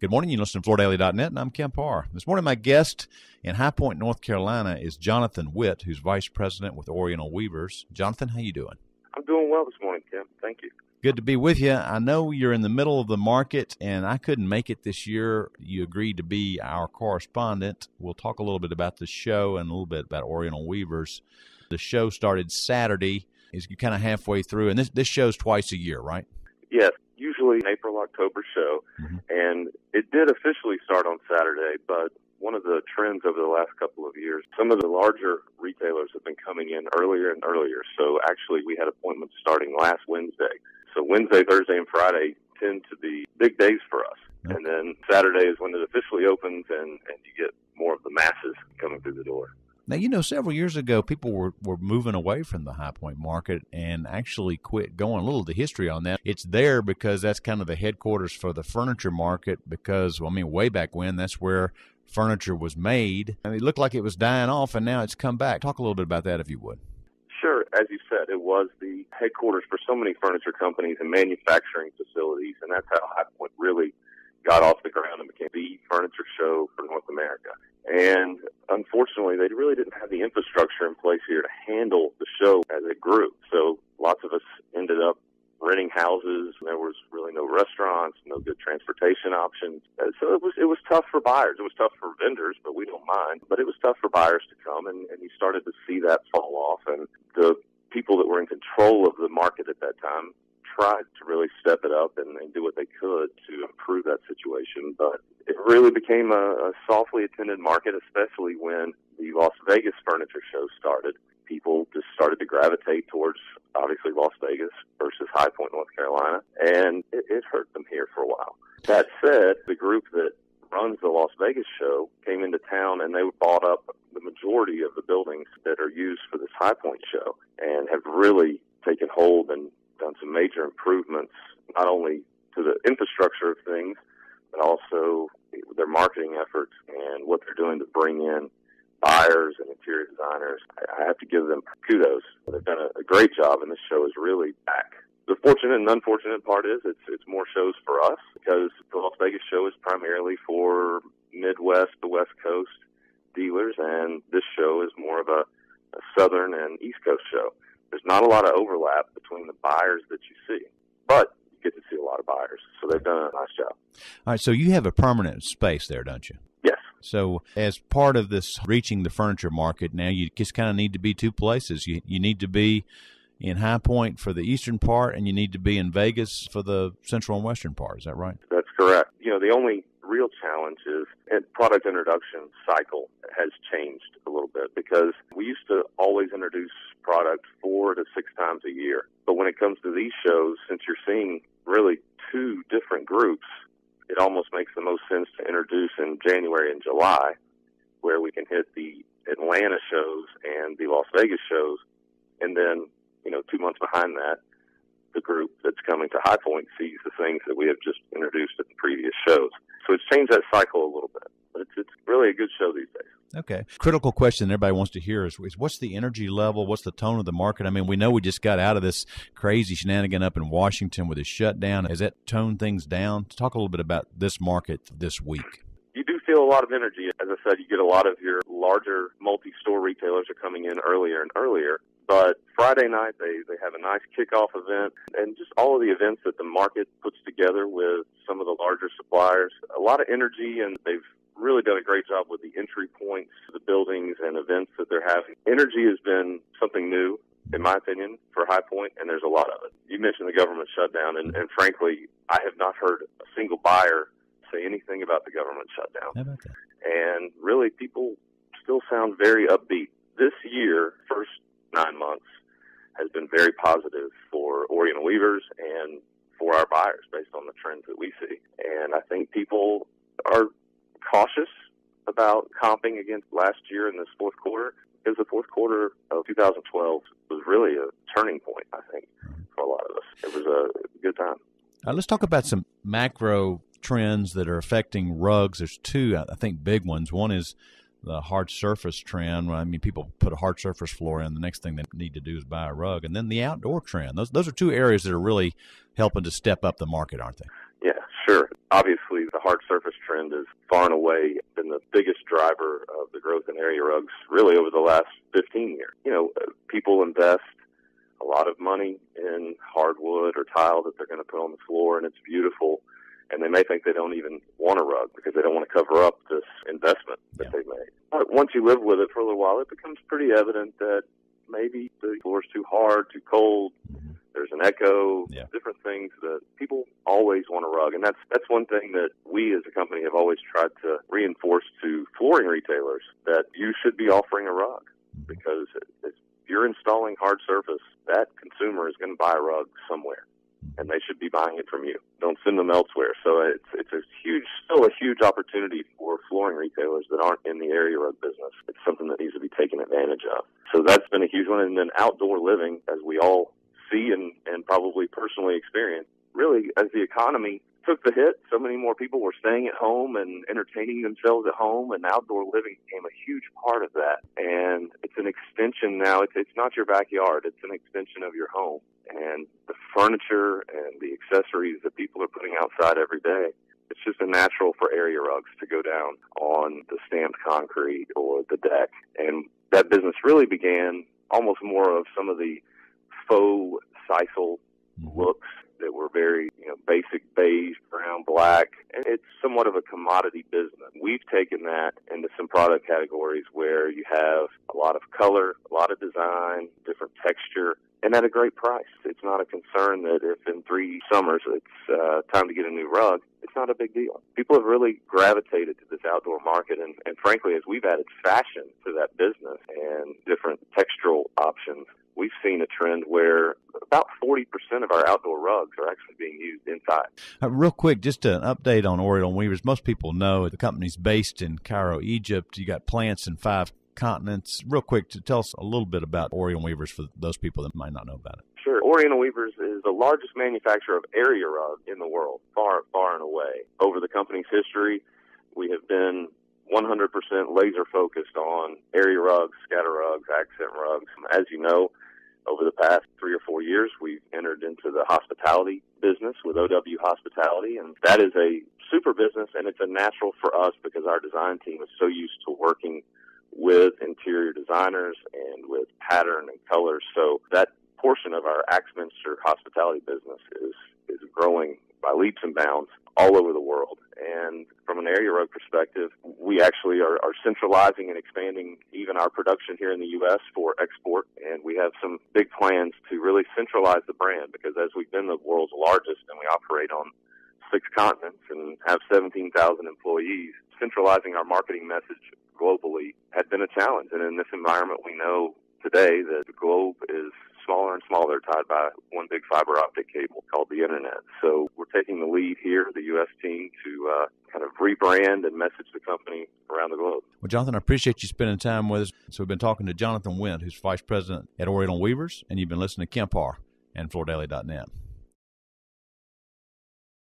Good morning. You listen to FloorDaily.net, and I'm Kemp Harr. This morning, my guest in High Point, North Carolina, is Jonathan Witt, who's Vice President with Oriental Weavers. Jonathan, how you doing? I'm doing well this morning, Kemp. Thank you. Good to be with you. I know you're in the middle of the market, and I couldn't make it this year. You agreed to be our correspondent. We'll talk a little bit about the show and a little bit about Oriental Weavers. The show started Saturday. You're kind of halfway through, and this show's twice a year, right? Yes, usually an April-October show, and it did officially start on Saturday, but one of the trends over the last couple of years, some of the larger retailers have been coming in earlier and earlier, so actually we had appointments starting last Wednesday. So Wednesday, Thursday, and Friday tend to be big days for us, and then Saturday is when it officially opens and you get more of the masses coming through the door. Now, several years ago, people were moving away from the High Point market and actually quit going. A little of the history on that. It's there because that's kind of the headquarters for the furniture market because, way back when, that's where furniture was made. It looked like it was dying off, and now it's come back. Talk a little bit about that, if you would. Sure. As you said, it was the headquarters for so many furniture companies and manufacturing facilities, and that's how High Point really got off the ground and became the furniture show for North America. And unfortunately, they really didn't have the infrastructure in place here to handle the show as it grew. So lots of us ended up renting houses. There was really no restaurants, no good transportation options. So it was tough for buyers. It was tough for vendors, but we don't mind. But it was tough for buyers to come, and you started to see that fall off. And the people that were in control of the market at that time tried to really step it up and do what they could to improve that situation. But it really became a softly attended market, especially when the Las Vegas furniture show started. People just started to gravitate towards, obviously, Las Vegas versus High Point, North Carolina, and it hurt them here for a while. That said, the group that runs the Las Vegas show came into town, and they bought up the majority of the buildings that are used for this High Point show and have really taken hold and done some major improvements, not only to the infrastructure of things, but also their marketing efforts and what they're doing to bring in buyers and interior designers. I have to give them kudos. They've done a great job, and this show is really back. The fortunate and unfortunate part is it's more shows for us because the Las Vegas show is primarily for Midwest, the West Coast dealers, and this show is more of a Southern and East Coast show. There's not a lot of overlap between the buyers that you see, but you get to see a lot of buyers, so they've done a nice job. All right, so you have a permanent space there, don't you? Yes. So as part of this reaching the furniture market, now you just kind of need to be two places. You need to be in High Point for the eastern part, and you need to be in Vegas for the central and western part. Is that right? That's correct. The only real challenge is product introduction cycle has changed a little bit because we used to always introduce product 4 to 6 times a year. But when it comes to these shows, since you're seeing really two different groups, it almost makes the most sense to introduce in January and July, where we can hit the Atlanta shows and the Las Vegas shows, and then 2 months behind that, the group that's coming to High Point sees the things that we have just introduced at the previous shows. So it's changed that cycle a little bit, but it's really a good show these days. Okay. Critical question everybody wants to hear is what's the energy level? What's the tone of the market? We know we just got out of this crazy shenanigan up in Washington with a shutdown. Has that toned things down? Talk a little bit about this market this week. You do feel a lot of energy. As I said, you get a lot of your larger multi-store retailers are coming in earlier and earlier. But Friday night, they have a nice kickoff event, and just all of the events that the market puts together with some of the larger suppliers. A lot of energy, and they've really done a great job with the entry points, the buildings and events that they're having. Energy has been something new, in my opinion, for High Point, and there's a lot of it. You mentioned the government shutdown, and frankly, I have not heard a single buyer say anything about the government shutdown. How about that? And really, people still sound very upbeat. This year, first 9 months, has been very positive for Oriental Weavers and for our buyers based on the trends that we see. And I think people are cautious about comping against last year in this fourth quarter because the fourth quarter of 2012 was really a turning point, I think, for a lot of us. It was a good time. Let's talk about some macro trends that are affecting rugs. There's two, I think, big ones. One is the hard surface trend. People put a hard surface floor in. The next thing they need to do is buy a rug. And then the outdoor trend. Those are two areas that are really helping to step up the market, aren't they? Yeah, sure. Obviously, the hard surface trend has far and away been the biggest driver of the growth in area rugs really over the last 15 years. People invest a lot of money in hardwood or tile that they're going to put on the floor, and it's beautiful. And they may think they don't even want a rug because they don't want to cover up this investment that they made. But once you live with it for a little while, it becomes pretty evident that maybe the floor's too hard, too cold. There's an echo, different things that people always want a rug. And that's one thing that we as a company have always tried to reinforce to flooring retailers, that you should be offering a rug, because if you're installing hard surface, that consumer is going to buy a rug somewhere, and they should be buying it from you. Don't send them elsewhere. So it's still a huge opportunity for flooring retailers that aren't in the area rug business. It's something that needs to be taken advantage of. So that's been a huge one. And then outdoor living, as we all see and probably personally experience, really, as the economy took the hit, so many more people were staying at home and entertaining themselves at home, and outdoor living became a huge part of that. And it's an extension now. It's not your backyard. It's an extension of your home. And the furniture and the accessories that people are putting outside every day, it's just a natural for area rugs to go down on the stamped concrete or the deck. And that business really began almost more of some of the faux sisal looks that were very, basic beige, brown, black. And it's somewhat of a commodity business. We've taken that into some product categories where you have a lot of color, a lot of design, different texture, and at a great price. It's not a concern that if in 3 summers it's time to get a new rug, it's not a big deal. People have really gravitated to this outdoor market, and frankly, as we've added fashion to that business and different textural options, we've seen a trend where about 40% of our outdoor rugs are actually being used inside. Real quick, just an update on Oriental Weavers. Most people know the company's based in Cairo, Egypt. You got plants in 5 continents. Real quick, to tell us a little bit about Oriental Weavers for those people that might not know about it. Sure. Oriental Weavers is the largest manufacturer of area rugs in the world, far, far and away. Over the company's history, we have been 100% laser focused on area rugs, scatter rugs, accent rugs. As you know, over the past 3 or 4 years, we've entered into the hospitality business with OW Hospitality, and that is a super business, and it's a natural for us because our design team is so used to working with interior designers and with pattern and colors. So that portion of our Axminster hospitality business is growing by leaps and bounds all over the world. And from an area rug perspective, we actually are centralizing and expanding even our production here in the U.S. for export. And we have some big plans to really centralize the brand, because as we've been the world's largest and we operate on 6 continents and have 17,000 employees, centralizing our marketing message globally had been a challenge. And in this environment, we know today that the globe is smaller and smaller, tied by one big fiber optic cable called the Internet. So we're taking the lead here, the U.S. team, to kind of rebrand and message the company around the globe. Well, Jonathan, I appreciate you spending time with us. So we've been talking to Jonathan Witt, who's Vice President at Oriental Weavers, and you've been listening to Kemp Harr and FloorDaily.net.